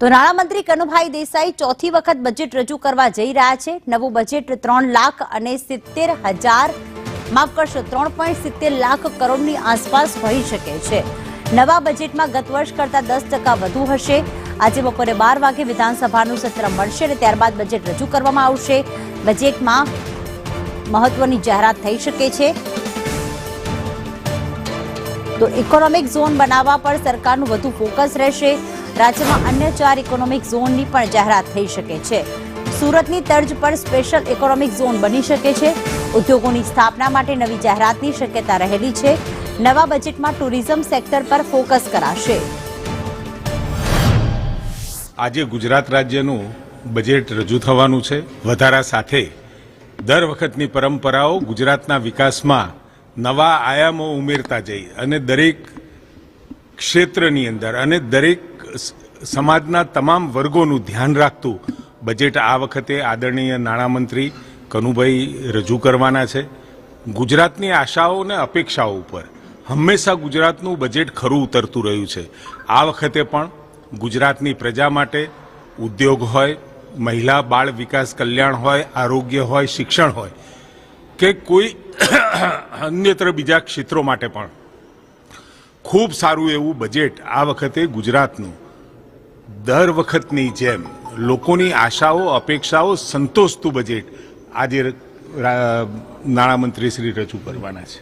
તો નાણામંત્રી કનુભાઈ દેસાઈ ચોથી વખત બજેટ રજૂ કરવા જઈ રહ્યા છે। નવું બજેટ 3,70,000 માફ કરશો 3.70 લાખ કરોડની આસપાસ હોઈ શકે છે। નવા બજેટમાં ગત વર્ષ કરતા 10% વધુ હશે। આજે બપોરે 12 વાગે વિધાનસભાનું સત્ર મળશે અને ત્યારબાદ બજેટ રજૂ કરવામાં આવશે। બજેટમાં મહત્વની જાહેરાત થઈ શકે છે। તો ઇકોનોમિક ઝોન બનાવવા પર સરકારનું વધુ ફોકસ રહેશે। રાજ્યમાં અન્ય 4 ઇકોનોમિક ઝોનની પણ જાહેરાત થઈ શકે છે। સુરતની તર્જ પર સ્પેશિયલ ઇકોનોમિક ઝોન બની શકે છે। ઉદ્યોગોની સ્થાપના માટે નવી જાહેરાતની શક્યતા રહેલી છે। નવા બજેટમાં ટુરિઝમ સેક્ટર પર ફોકસ કરાશે। આજે ગુજરાત રાજ્યનું બજેટ રજૂ થવાનું છે। વધારા સાથે દર વખતની પરંપરાઓ ગુજરાતના વિકાસમાં નવા આયામો ઉમેરતા જઈ અને દરેક ક્ષેત્રની અંદર અને દરેક સમાજના તમામ વર્ગોનું ધ્યાન રાખતું બજેટ આ વખતે આદરણીય નાણામંત્રી કનુભાઈ રજૂ કરવાના છે। ગુજરાતની આશાઓ અને અપેક્ષાઓ ઉપર હંમેશા ગુજરાતનું બજેટ ખરું ઉતરતું રહ્યું છે। આ વખતે પણ ગુજરાતની પ્રજા માટે ઉદ્યોગ હોય, મહિલા બાળ વિકાસ કલ્યાણ હોય, આરોગ્ય હોય, શિક્ષણ હોય કે કોઈ અન્યત્ર બીજા ક્ષેત્રો માટે પણ ખૂબ સારું એવું બજેટ આ વખતે ગુજરાતનું દર વખતની જેમ લોકોની આશાઓ અપેક્ષાઓ સંતોષતું બજેટ આજે નાણામંત્રી શ્રી રજૂ કરવાના છે।